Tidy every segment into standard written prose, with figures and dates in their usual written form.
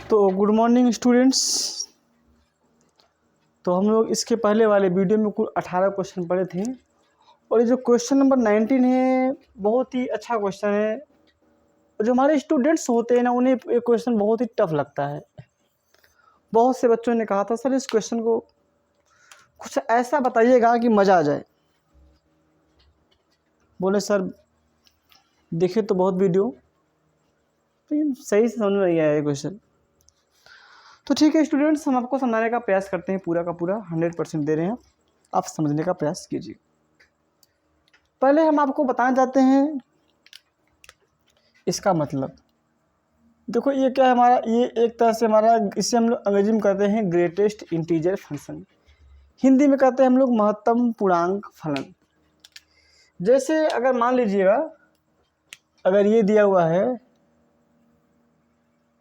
तो good morning students. तो हम लोग इसके पहले वाले वीडियो में कुल 18 क्वेश्चन पढ़े थे और ये जो क्वेश्चन नंबर 19 है बहुत ही अच्छा क्वेश्चन है। जो हमारे स्टूडेंट्स होते हैं ना उन्हें ये क्वेश्चन बहुत ही टफ लगता है। बहुत से बच्चों ने कहा था सर इस क्वेश्चन को कुछ ऐसा बताइएगा कि मज़ा आ जाए। बोले सर देखे तो बहुत वीडियो लेकिन सही से समझ में नहीं आया ये क्वेश्चन। तो ठीक है स्टूडेंट्स, हम आपको समझाने का प्रयास करते हैं, पूरा का पूरा 100% दे रहे हैं, आप समझने का प्रयास कीजिए। पहले हम आपको बताना चाहते हैं इसका मतलब। देखो ये क्या है हमारा, ये एक तरह से हमारा, इसे हम लोग अंग्रेजी में कहते हैं ग्रेटेस्ट इंटीजर फंक्शन, हिंदी में कहते हैं हम लोग महत्तम पूर्णांक फलन। जैसे अगर मान लीजिएगा अगर ये दिया हुआ है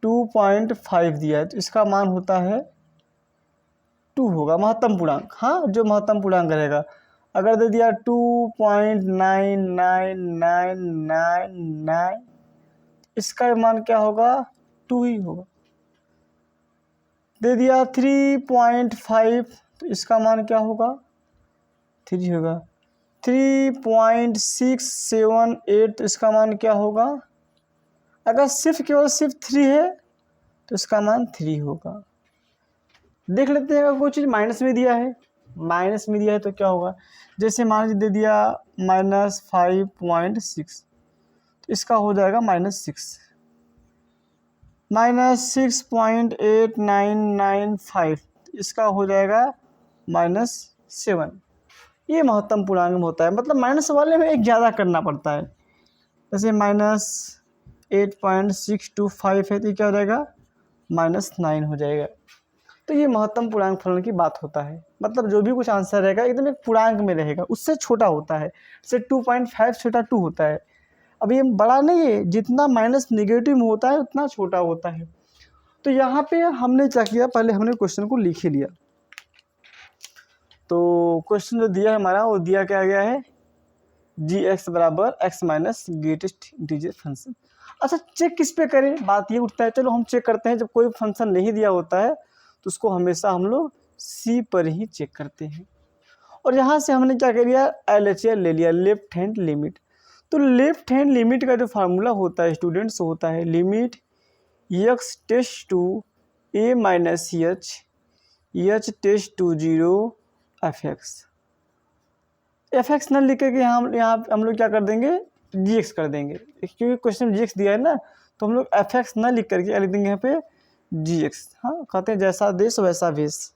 2.5 दिया है तो इसका मान होता है 2 होगा महत्तम पूर्णांक। हाँ, जो महत्तम पूर्णांक रहेगा। अगर दे दिया 2.999999 इसका मान क्या होगा, 2 ही होगा। दे दिया 3.5 तो इसका मान क्या होगा, 3 होगा। 3.678 तो इसका मान क्या होगा, अगर केवल सिर्फ 3 है तो इसका मान 3 होगा। देख लेते हैं अगर कोई चीज़ माइनस में दिया है, माइनस में दिया है तो क्या होगा। जैसे मान लीजिए दे दिया -5.6 तो इसका हो जाएगा -6। -6.8995 इसका हो जाएगा -7। ये महत्तम पूर्णांक में होता है, मतलब माइनस वाले में एक ज़्यादा करना पड़ता है। जैसे -8.625 है तो क्या हो जाएगा, -9 हो जाएगा। तो ये महत्तम पूर्णांक फलन की बात होता है, मतलब जो भी कुछ आंसर रहेगा एकदम एक पूर्णांक में रहेगा, उससे छोटा होता है। जैसे 2.5 छोटा 2 होता है। अब ये बड़ा नहीं है, जितना माइनस नेगेटिव में होता है उतना छोटा होता है। तो यहाँ पे हमने क्या किया, पहले हमने क्वेश्चन को लिख ही लिया। तो क्वेश्चन जो दिया है हमारा वो दिया क्या गया है, g(x) बराबर x minus greatest integer function. अच्छा चेक किस पे करें, बात ये उठता है। चलो हम चेक करते हैं, जब कोई फंक्शन नहीं दिया होता है तो उसको हमेशा हम लोग c पर ही चेक करते हैं। और यहाँ से हमने क्या कर लिया, LHL ले लिया, लेफ्ट हैंड लिमिट। तो लेफ्ट हैंड लिमिट का जो फार्मूला होता है स्टूडेंट्स होता है limit x tends to a minus h tends to 0 fx न लिख के यहाँ हम लोग क्या कर देंगे, gx कर देंगे, क्योंकि क्वेश्चन gx दिया है ना, तो हम लोग fx न लिख करके लिख देंगे यहाँ पे gx। हाँ, कहते हैं जैसा देश वैसा भेष।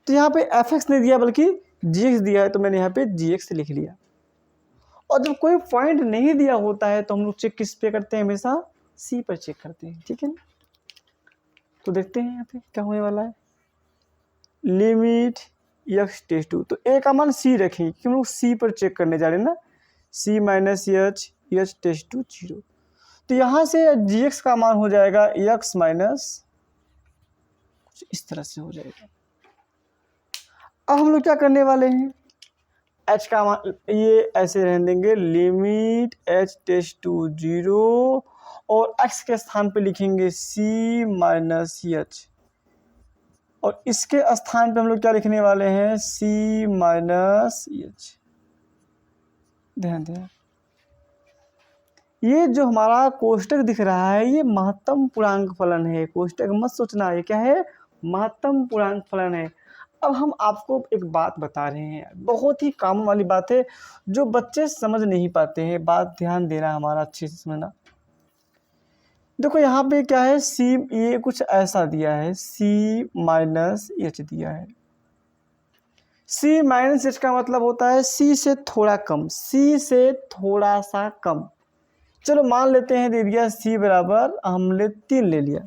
तो यहाँ पे fx नहीं दिया बल्कि gx दिया है, तो मैंने यहाँ पे gx लिख लिया। और जब कोई पॉइंट नहीं दिया होता है तो हम लोग चेक किस पे करते हैं, हमेशा c पर चेक करते हैं, ठीक है ना। तो देखते हैं यहाँ पे क्या होने वाला है, लिमिट x टेस्ट टू, तो a का मान c रखें क्योंकि हम लोग c पर चेक करने जा रहे हैं ना, c minus h tends to 0। तो यहाँ से gx का मान हो जाएगा x माइनस, कुछ इस तरह से हो जाएगा। अब हम लोग क्या करने वाले हैं, h का मान ये ऐसे रहने देंगे, लिमिट h टेस्ट टू 0 और x के स्थान पे लिखेंगे c माइनस h, और इसके स्थान पे हम लोग क्या लिखने वाले हैं, c माइनस h। ध्यान दें, ये जो हमारा कोष्टक दिख रहा है ये महत्तम पूर्णांक फलन है। कोष्टक मत सोचना, ये क्या है, महत्तम पूर्णांक फलन है। अब हम आपको एक बात बता रहे हैं, बहुत ही काम वाली बात है जो बच्चे समझ नहीं पाते हैं, बात ध्यान देना हमारा, अच्छे से समझना। देखो यहाँ पे क्या है, c, ये कुछ ऐसा दिया है, c माइनस h दिया है। c माइनस h का मतलब होता है c से थोड़ा कम, c से थोड़ा सा कम। चलो मान लेते हैं दे दिया c बराबर, हमने 3 ले लिया,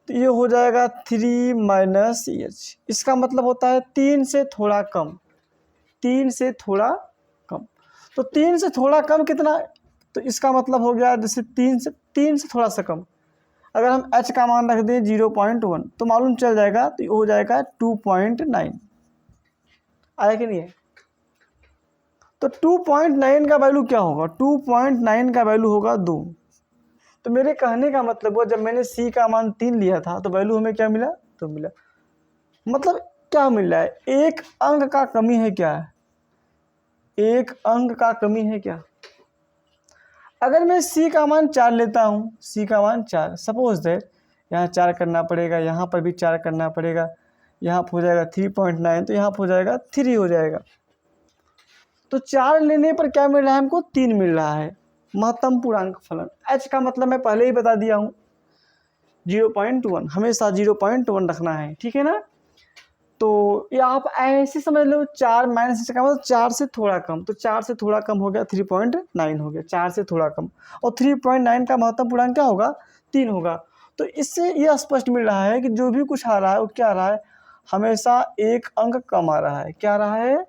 तो ये हो जाएगा 3 माइनस h। इसका मतलब होता है 3 से थोड़ा कम, 3 से थोड़ा कम। तो 3 से थोड़ा कम कितना, तो इसका मतलब हो गया जैसे 3 से थोड़ा सा कम। अगर हम h का मान रख दें 0.1 तो मालूम चल जाएगा, तो ये हो जाएगा 2.9। आया कि नहीं है। तो 2.9 का वैल्यू क्या होगा? 2.9 का वैल्यू होगा 2। तो मेरे कहने का मतलब हुआ जब मैंने सी का मान 3 लिया था तो वैल्यू हमें क्या मिला? 2 मिला। मतलब क्या मिल रहा है? एक अंक का कमी है क्या? एक अंक का कमी है क्या? अगर मैं सी का मान 4 लेता हूँ, सी का मान 4, सपोज दैट यहाँ 4 करना पड़ेगा, यहाँ पर भी 4 करना पड़ेगा, यहाँ पर हो जाएगा 3.9, तो यहाँ पर हो जाएगा 3 हो जाएगा। तो 4 लेने पर क्या मिल रहा है हमको? 3 मिल रहा है। महत्तम पूर्णांक फलन h का मतलब मैं पहले ही बता दिया हूँ 0.1, हमेशा 0.1 रखना है, ठीक है ना। तो ये आप ऐसे समझ लो 4 माइनस का मतलब 4 से थोड़ा कम, तो 4 से थोड़ा कम हो गया 3.9 हो गया, 4 से थोड़ा कम। और 3.9 का महत्तम पूर्णांक क्या होगा? 3 होगा। तो इससे ये स्पष्ट मिल रहा है कि जो भी कुछ आ रहा है वो क्या आ रहा है? हमेशा एक अंक कम आ रहा है। क्या आ रहा है?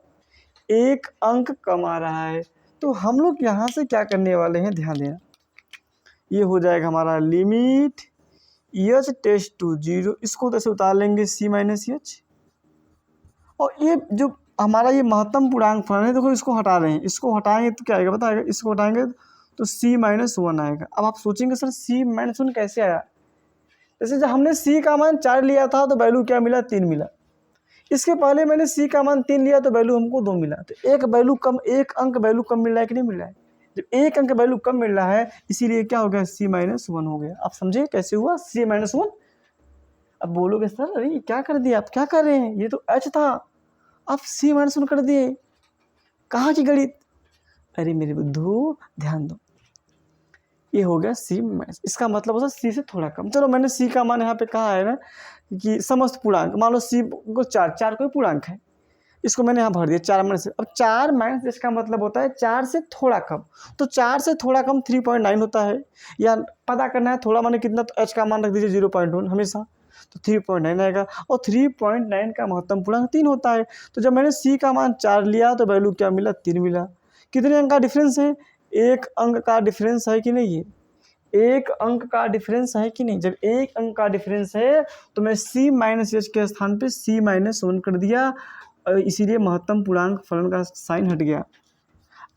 एक अंक कम आ रहा है। तो हम लोग यहाँ से क्या करने वाले हैं, ध्यान देना। ये हो जाएगा हमारा लिमिट एच टेस्ट टू 0, इसको तो ऐसे उतार लेंगे c माइनस एच। और ये जो हमारा ये महत्तम पूर्णांक फलन है, देखो इसको हटा रहे हैं, इसको हटाएंगे तो क्या आएगा बताएगा? इसको हटाएंगे तो c माइनस 1 आएगा। अब आप सोचेंगे सर c माइनस 1 कैसे आया? जैसे जब हमने c का मान 4 लिया था तो वैल्यू क्या मिला? 3 मिला। इसके पहले मैंने c का मान 3 लिया तो वैल्यू हमको 2 मिला। तो एक वैल्यू कम, एक अंक वैल्यू कम मिल रहा है कि नहीं मिल रहा है? जब एक अंक वैल्यू कम मिल रहा है इसीलिए क्या हो गया? c माइनस 1 हो गया। आप समझे कैसे हुआ c माइनस 1? अब बोलोगे सर अरे क्या कर दिया, आप क्या कर रहे हैं? ये तो h था, आप c माइनस 1 कर दिए, कहाँ की गणित? अरे मेरे बुद्धू ध्यान दो, ये हो गया c माइनस, इसका मतलब होता है c से थोड़ा कम। चलो मैंने c का मान यहाँ पे कहा है ना कि समस्त पूर्णांक, मान लो c को 4 कोई पूर्णांक है, इसको मैंने यहाँ भर दिया 4 माइनस। अब 4 माइनस इसका मतलब होता है 4 से थोड़ा कम, तो 4 से थोड़ा कम 3.9 होता है। या पता करना है थोड़ा माने कितना, तो h का मान रख दीजिए 0.1 हमेशा, तो 3.9 आएगा। और 3.9 का महत्तम पूर्णांक 3 होता है। तो जब मैंने c का मान 4 लिया तो वैल्यू क्या मिला? 3 मिला। कितने अंक का डिफरेंस है? एक अंक का डिफरेंस है कि नहीं? ये एक अंक का डिफरेंस है कि नहीं? जब एक अंक का डिफरेंस है तो मैं c माइनस एच के स्थान पे c माइनस 1 कर दिया, इसीलिए महत्तम पूर्णांक फलन का साइन हट गया।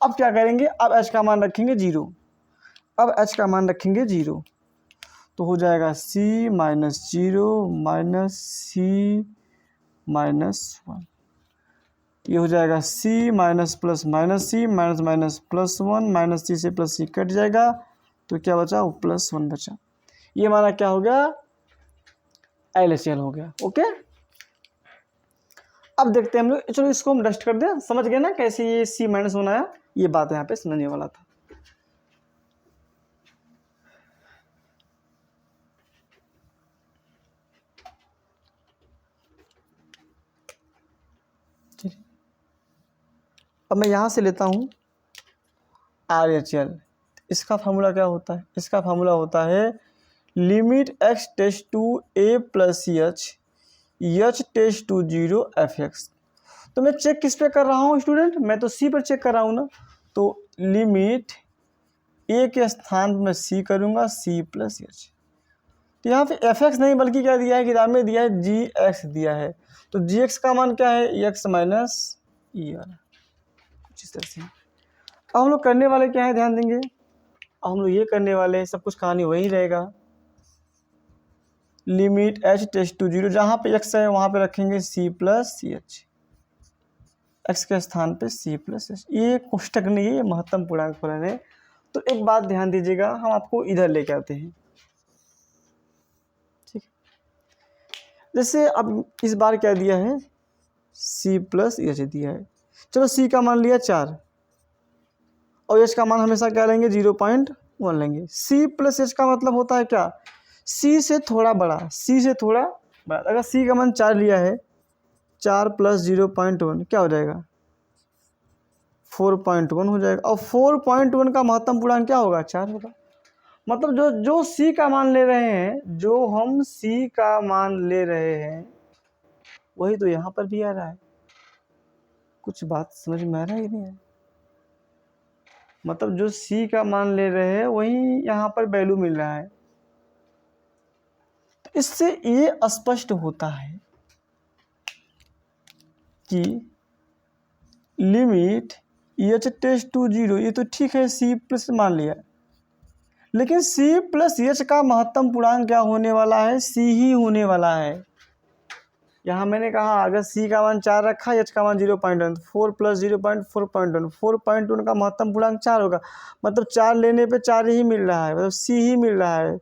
अब क्या करेंगे? अब h का मान रखेंगे 0, अब h का मान रखेंगे 0, तो हो जाएगा c minus 0 minus c minus 1। ये हो जाएगा c minus plus minus c minus minus plus 1 minus c से प्लस c कट जाएगा, तो क्या बचा? वो प्लस 1 बचा। ये हमारा क्या हो गया? LHL हो गया। ओके, अब देखते हैं हम लोग, चलो इसको हम डस्ट कर दें। समझ गए ना कैसे ये c माइनस 1 आया? ये बात यहाँ पे समझने वाला था। अब मैं यहाँ से लेता हूँ RHL। इसका फार्मूला क्या होता है? इसका फार्मूला होता है limit x tends to a plus H tends to 0 fx। तो मैं चेक किस पे कर रहा हूँ स्टूडेंट? मैं तो c पर चेक कर रहा हूँ ना, तो लिमिट a के स्थान में c करूँगा, c प्लस एच। तो यहाँ पे fx नहीं बल्कि क्या दिया है किताब में? दिया है gx दिया है। तो gx का मान क्या है? x माइनस ई वाला, कुछ इस तरह से। अब हम लोग करने वाले क्या है, ध्यान देंगे। अब हम लोग ये करने वाले हैं, सब कुछ कहानी वही रहेगा। लिमिट h टेस्ट टू 0, जहाँ पे x है वहाँ पे रखेंगे c प्लस एच, x के स्थान पे c प्लस एच। ये कोष्टक नहीं है, ये महत्तम पूर्णांक फलन है। तो एक बात ध्यान दीजिएगा, हम आपको इधर लेके आते हैं, ठीक है। जैसे अब इस बार क्या दिया है? c प्लस एच दिया है। चलो c का मान लिया 4 और h का मान हमेशा क्या लेंगे? 0.1 लेंगे। c प्लस एच का मतलब होता है क्या? c से थोड़ा बड़ा, c से थोड़ा बड़ा। अगर c का मान 4 लिया है, 4 प्लस 0.1 क्या हो जाएगा? 4.1 हो जाएगा। और 4.1 का महत्तम पूर्णांक क्या होगा? 4 होगा। मतलब जो c का मान ले रहे हैं, जो हम c का मान ले रहे हैं वही तो यहाँ पर भी आ रहा है। कुछ बात समझ में आ रहा है कि नहीं है? मतलब जो c का मान ले रहे हैं वही यहाँ पर वैल्यू मिल रहा है। तो इससे ये स्पष्ट होता है कि लिमिट एच टेस्ट टू 0, ये तो ठीक है, सी प्लस मान लिया, लेकिन सी प्लस एच का महत्तम पूर्णांक क्या होने वाला है, सी ही होने वाला है। यहाँ मैंने कहा अगर सी का मान 4 रखा, एच का मान 0.1, 4 प्लस 0.1 4.1, 4.1 का महत्तम पूर्णांक 4 होगा, मतलब 4 लेने पे 4 ही मिल रहा है, मतलब सी ही मिल रहा है,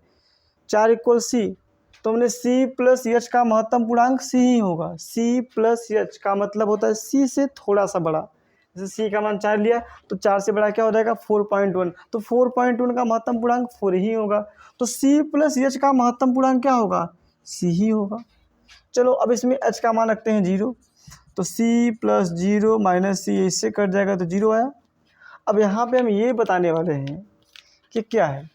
4 इक्वल सी। तो हमने सी प्लस एच का महत्तम पूर्णांक सी ही होगा। सी प्लस एच का मतलब होता है सी से थोड़ा सा बड़ा, जैसे सी का मान 4 लिया तो 4 से बड़ा क्या हो जाएगा 4.1, तो 4.1 का महत्तम पूर्णांक 4 ही होगा, तो सी प्लस एच का महत्तम पूर्णांक क्या होगा, सी ही होगा। चलो अब इसमें h का मान रखते हैं 0, तो c प्लस 0 माइनस सी, इससे कट जाएगा तो 0 आया। अब यहाँ पे हम ये बताने वाले हैं कि क्या है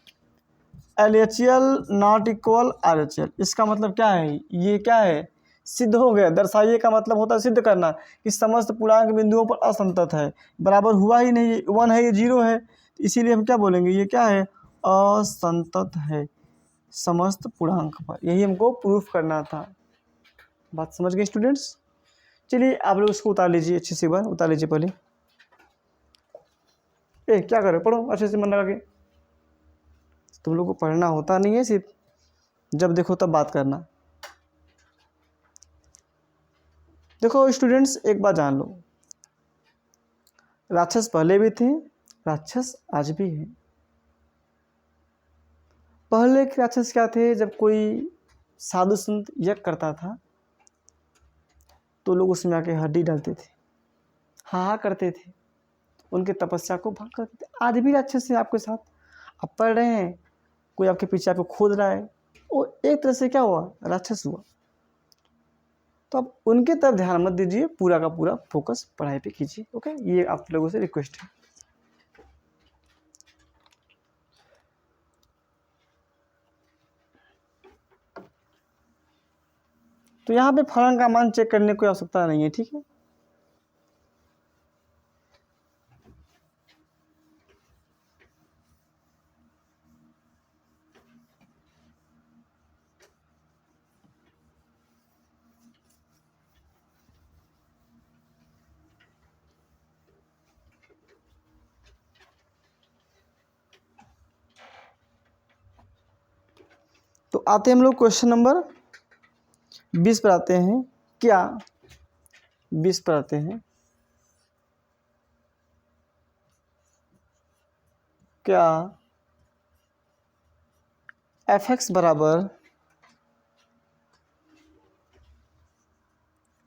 LHL नॉट इक्वल RHL, इसका मतलब क्या है, ये क्या है, सिद्ध हो गया। दर्शाइए का मतलब होता है सिद्ध करना कि समस्त पूर्णांक बिंदुओं पर असंतत है, बराबर हुआ ही नहीं, 1 है ये 0 है, तो इसीलिए हम क्या बोलेंगे, ये क्या है, असंतत है समस्त पूर्णांक पर। यही हमको प्रूफ करना था। बात समझ गए स्टूडेंट्स? चलिए आप लोग उसको उतार लीजिए, अच्छे से बार उतार लीजिए पहले। क्या कर रहे हो, पढ़ो अच्छे से मन लगा के। तुम लोग को पढ़ना होता नहीं है, सिर्फ जब देखो तब बात करना। देखो स्टूडेंट्स, एक बात जान लो, राक्षस पहले भी थे, राक्षस आज भी हैं। पहले के राक्षस क्या थे, जब कोई साधु संत यज्ञ करता था तो लोग उसमें आके हड्डी डालते थे, हाँ करते थे, उनके तपस्या को भंग करते थे। आज भी राक्षस हैं आपके साथ, आप पढ़ रहे हैं, कोई आपके पीछे आपको खोद रहा है, वो एक तरह से क्या हुआ, राक्षस हुआ। तो आप उनके तरफ ध्यान मत दीजिए, पूरा का पूरा फोकस पढ़ाई पे कीजिए। ओके, ये आप लोगों से रिक्वेस्ट है। तो यहाँ पे फलन का मान चेक करने की कोई आवश्यकता नहीं है, ठीक है। तो आते हम लोग क्वेश्चन नंबर 20 पर आते हैं। क्या 20 पर आते हैं, क्या f(x) बराबर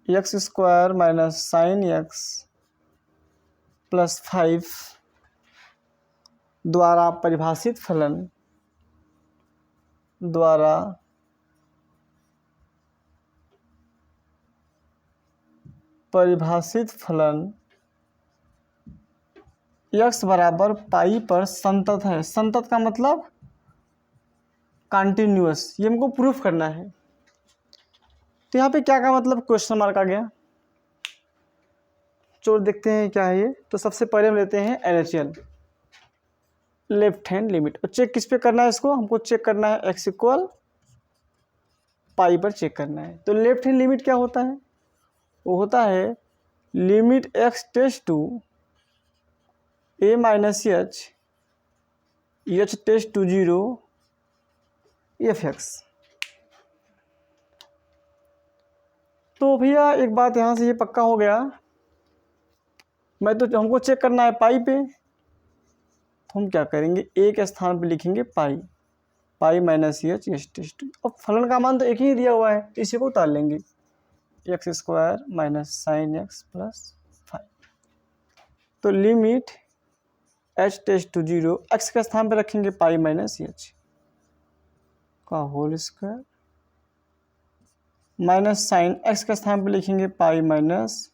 x² minus sine x plus 5 द्वारा परिभाषित फलन द्वारा परिभाषित फलन x बराबर पाई पर संतत है। संतत का मतलब कंटिन्यूअस, ये हमको प्रूफ करना है। तो यहाँ पे क्या का मतलब क्वेश्चन मार्क आ गया। चलो देखते हैं क्या है ये। तो सबसे पहले हम लेते हैं LHL, लेफ्ट हैंड लिमिट। और चेक किस पे करना है इसको, हमको चेक करना है x इक्वल पाई पर चेक करना है। तो लेफ्ट हैंड लिमिट क्या होता है, वो होता है limit x tends to a minus h tends to 0 f(x). तो भैया एक बात यहाँ से ये पक्का हो गया, मैं तो हमको चेक करना है पाई पे, तो हम क्या करेंगे, एक स्थान पे लिखेंगे पाई, पाई माइनस h टेस्ट। अब फलन का मान तो एक ही दिया हुआ है, इसी को उतार लेंगे, x² minus sine x plus 5। तो limit h tends to 0, x के स्थान पे रखेंगे पाई माइनस h का whole square minus sine x के स्थान पे लिखेंगे पाई माइनस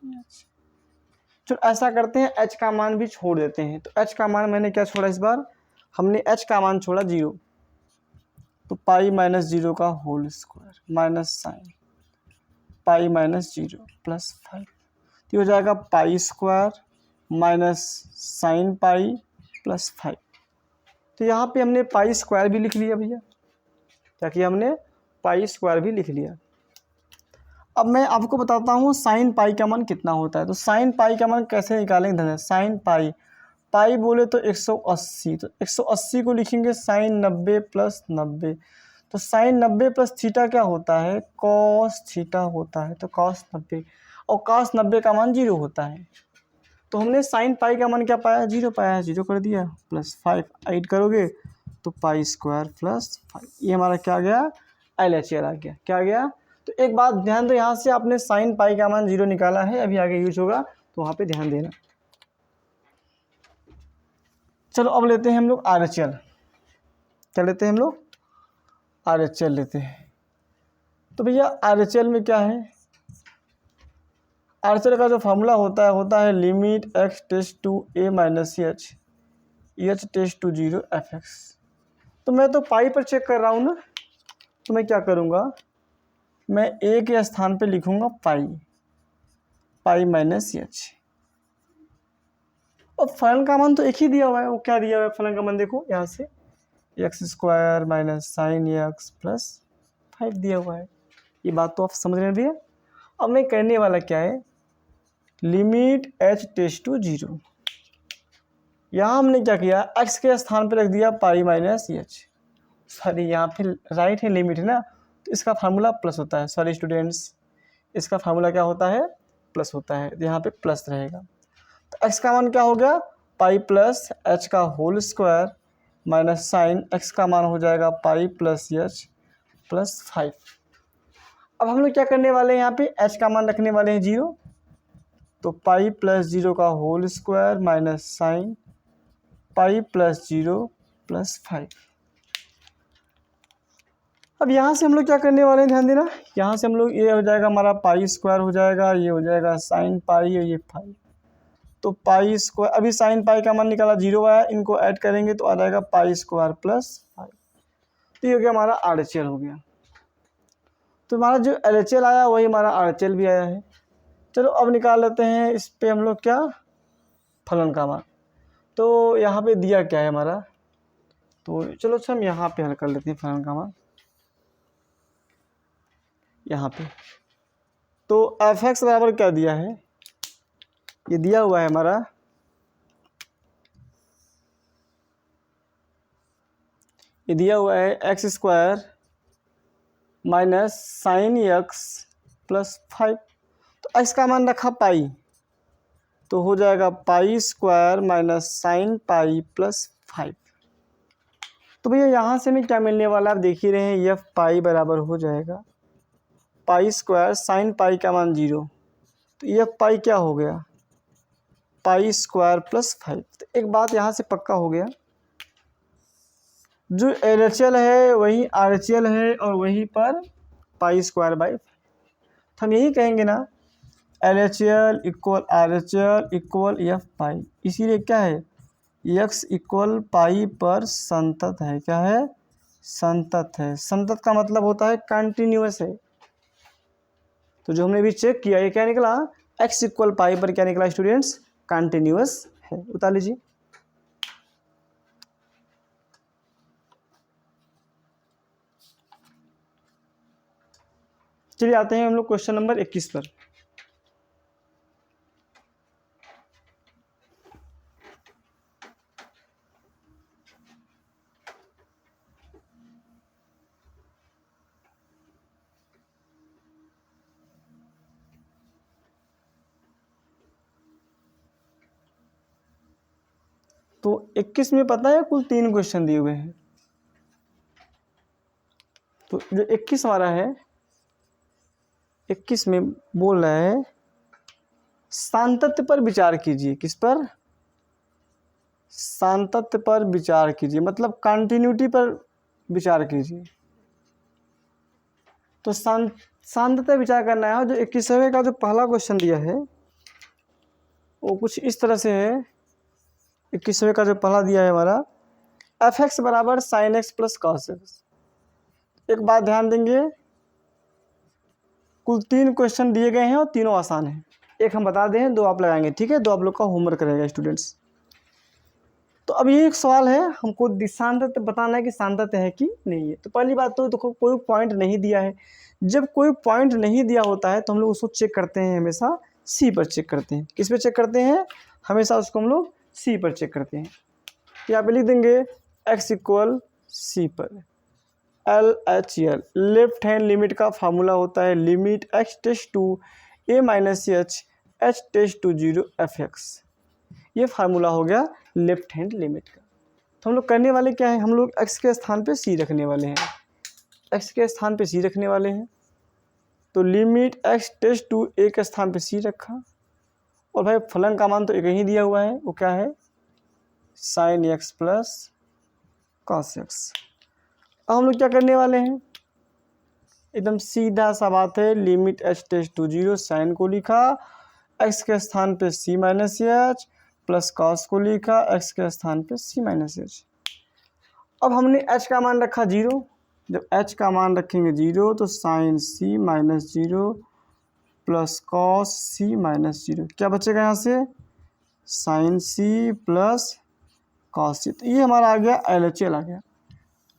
h। चलो ऐसा करते हैं, h का मान भी छोड़ देते हैं। तो h का मान मैंने क्या छोड़ा, इस बार हमने h का मान छोड़ा 0, तो पाई माइनस 0 का whole square minus sine pi minus 0 plus 5, तो हो जाएगा pi square minus sine pi plus 5। तो यहाँ पे हमने पाई स्क्वायर भी लिख लिया भैया, ताकि हमने पाई स्क्वायर भी लिख लिया। अब मैं आपको बताता हूँ साइन पाई का मान कितना होता है। तो साइन पाई का मान कैसे निकालेंगे ध्यान से। साइन पाई, पाई बोले तो 180, तो 180 को लिखेंगे साइन 90 प्लस 90। तो साइन 90 प्लस थीटा क्या होता है, कॉस थीटा होता है। तो कॉस 90, और कॉस 90 का मान 0 होता है। तो हमने साइन पाई का मान क्या पाया, 0 पाया है, 0 कर दिया, प्लस 5 ऐड करोगे तो पाई स्क्वायर प्लस 5। ये हमारा क्या आ गया, LHL आ गया। क्या आ गया, तो एक बात ध्यान दो, यहाँ से आपने साइन पाई का मान 0 निकाला है, अभी आगे यूज होगा तो वहाँ पे ध्यान देना। चलो अब लेते हैं हम लोग RHL। क्या लेते हैं हम लोग, RHL लेते हैं। तो भैया RHL में क्या है, RHL का जो फार्मूला होता है limit x tends to a minus H tends to 0 fx। तो मैं तो पाई पर चेक कर रहा हूँ ना, तो मैं क्या करूँगा, मैं a के स्थान पे लिखूँगा पाई माइनस एच। और फलन का मान तो एक ही दिया हुआ है, वो क्या दिया हुआ है फलन का मान, देखो यहाँ से x square minus sine x plus 5 दिया हुआ है। ये बात तो आप समझ रहे हैं। अब मैं करने वाला क्या है, लिमिट h टेस्ट टू 0। यहाँ हमने क्या किया, x के स्थान पर रख दिया पाई माइनस एच। सॉरी यहाँ पे राइट है लिमिट है ना, तो इसका फार्मूला प्लस होता है। सॉरी स्टूडेंट्स, इसका फार्मूला क्या होता है, प्लस होता है, तो यहाँ पे प्लस रहेगा। तो x का मान क्या हो गया, पाई प्लस h का whole square minus sine x का मान हो जाएगा पाई प्लस एच प्लस 5। अब हम लोग क्या करने वाले हैं, यहाँ पे h का मान रखने वाले हैं 0, तो पाई प्लस 0 का whole square minus sine pi plus 0 plus 5। अब यहाँ से हम लोग क्या करने वाले हैं, ध्यान देना, यहाँ से हम लोग ये हो जाएगा हमारा पाई स्क्वायर हो जाएगा, ये हो जाएगा साइन पाई और ये 5। तो पाई स्क्वायर, अभी साइन पाई का मान निकाला 0 आया, इनको ऐड करेंगे तो आ जाएगा पाई स्क्वायर प्लस 5। तो ये हो गया हमारा RHL हो गया। तो हमारा जो LHL आया वही हमारा RHL भी आया है। चलो अब निकाल लेते हैं इस पे हम लोग क्या, फलन का मान। तो यहाँ पे दिया क्या है हमारा, तो चलो अच्छा हम यहाँ पे हल कर लेते हैं फलन का मान यहाँ पे। तो fx बराबर क्या दिया है, ये दिया हुआ है हमारा, ये दिया हुआ है x square minus sine x plus 5। तो x का मान रखा पाई, तो हो जाएगा pi square minus sine pi plus 5। तो भैया यहाँ से हमें क्या मिलने वाला है, आप देख ही रहे हैं, यह पाई बराबर हो जाएगा पाई स्क्वायर साइन पाई का मान 0, तो यह पाई क्या हो गया, पाई स्क्वायर प्लस 5। तो एक बात यहाँ से पक्का हो गया, जो LHL है वही RHL है और वहीं पर पाई स्क्वायर बाई 5। तो हम यही कहेंगे ना, LHL equal RHL equal F pi. इसीलिए क्या है, x इक्वल पाई पर संतत है। क्या है, संतत है। संतत का मतलब होता है कंटिन्यूअस है। तो जो हमने अभी चेक किया, ये क्या निकला, x इक्वल पाई पर क्या निकला स्टूडेंट्स, कंटिन्यूअस है। उतार लीजिए। चलिए आते हैं हम लोग क्वेश्चन नंबर 21 पर। तो 21 में पता है कुल 3 क्वेश्चन दिए हुए हैं। तो जो 21 हमारा है, 21 में बोल रहा है सांतत्य पर विचार कीजिए। किस पर, सांतत्य पर विचार कीजिए, मतलब कंटिन्यूटी पर विचार कीजिए। तो सांतत्य विचार करना है। जो 21वें का जो पहला क्वेश्चन दिया है वो कुछ इस तरह से है। 21वें का जो पहला दिया है हमारा, fx बराबर sine x plus cos x. एक बात ध्यान देंगे, कुल 3 क्वेश्चन दिए गए हैं और तीनों आसान हैं। एक हम बता दें, 2 आप लगाएंगे, ठीक है, 2 आप लोग का होमवर्क रहेगा स्टूडेंट्स। तो अब ये एक सवाल है, हमको सांतत्य बताना है कि सांतत्य है कि नहीं है। तो पहली बात तो कोई पॉइंट नहीं दिया है, जब कोई पॉइंट नहीं दिया होता है तो हम लोग उसको चेक करते हैं हमेशा सी पर चेक करते हैं। किस पे चेक करते हैं? हमेशा उसको हम लोग सी पर चेक करते हैं। यहाँ पे लिख देंगे x इक्वल सी पर LHL लेफ्ट हैंड लिमिट का फार्मूला होता है limit x tends to a minus h tends to 0 fx। ये फार्मूला हो गया लेफ्ट हैंड लिमिट का। तो हम लोग करने वाले क्या है, हम लोग x के स्थान पे c रखने वाले हैं, x के स्थान पे c रखने वाले हैं। तो limit x tends to a के स्थान पे c रखा, और भाई फलन का मान तो एक ही दिया हुआ है, वो क्या है sine x plus cos x। अब हम लोग क्या करने वाले हैं, एकदम सीधा सा बात है, limit h tends to 0 sine को लिखा, x के स्थान पे c minus H plus cos को लिखा, x के स्थान पे c माइनस एच। अब हमने h का मान रखा 0, जब h का मान रखेंगे 0 तो sine c minus 0 plus cos c minus 0, क्या बचेगा यहाँ से sine c plus cos c। तो ये हमारा आ गया LHL आ गया।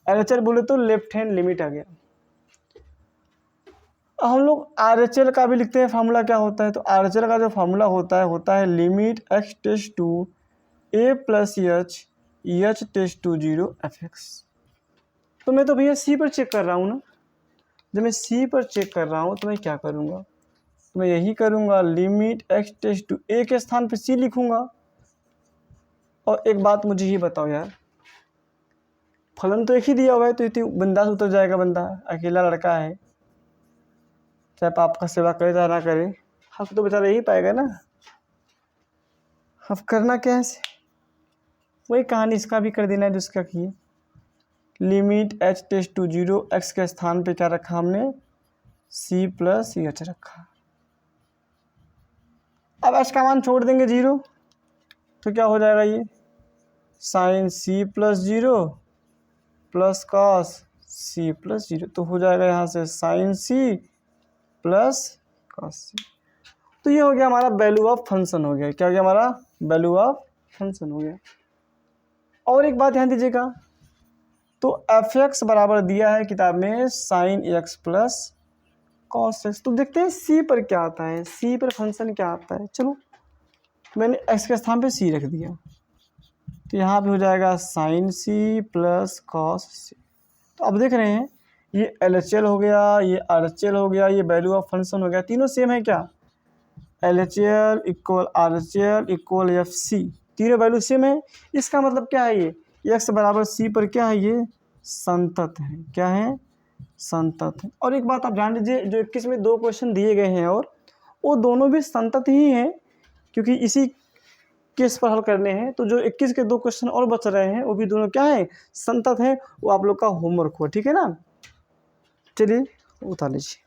LHL बोले तो लेफ्ट हैंड लिमिट आ गया। हम लोग RHL का भी लिखते हैं, फार्मूला क्या होता है, तो RHL का जो फार्मूला होता है limit x tends to a plus H tends to 0 fx। तो मैं तो भैया c पर चेक कर रहा हूँ ना, जब मैं c पर चेक कर रहा हूँ तो मैं क्या करूँगा, तो मैं यही करूँगा limit x tends to a के स्थान पे c लिखूँगा। और एक बात मुझे ही बताओ यार, फलन तो एक ही दिया हुआ है, तो इतनी बिंदास उतर जाएगा बंदा, अकेला लड़का है, चाहे पाप का सेवा करे चाहे ना करे, हक तो बेचारा यही पाएगा ना। अब करना क्या है, वही कहानी इसका भी कर देना है जिसका किए। Limit h tends to 0 x के स्थान पे क्या रखा हमने c प्लस एच रखा। अब h का मान छोड़ देंगे 0, तो क्या हो जाएगा ये sine c plus 0 plus cos c plus 0, तो हो जाएगा यहाँ से sine c plus cos c। तो ये हो गया हमारा वैल्यू ऑफ फंक्शन हो गया। क्या हो गया हमारा वैल्यू ऑफ फंक्शन हो गया। और एक बात ध्यान दीजिएगा, तो fx बराबर दिया है किताब में sine x plus cos x। तो देखते हैं c पर क्या आता है, c पर फंक्शन क्या आता है। चलो मैंने x के स्थान पे c रख दिया, तो यहाँ पे हो जाएगा sine c plus cos c। तो अब देख रहे हैं ये LHL हो गया, ये RHL हो गया, ये वैल्यू ऑफ फंक्शन हो गया, तीनों सेम है क्या, LHL equal RHL equal FC, तीनों वैल्यू सेम है। इसका मतलब क्या है, ये x बराबर c पर क्या है, ये संतत है। क्या है, संतत है। और एक बात आप जान लीजिए, जो 21 में 2 क्वेश्चन दिए गए हैं और वो दोनों भी संतत ही हैं, क्योंकि इसी केस पर हल करने हैं। तो जो 21 के 2 क्वेश्चन और बच रहे हैं वो भी दोनों क्या है, संतत हैं। वो आप लोग का होमवर्क हो, ठीक है ना। चलिए उतार लीजिए।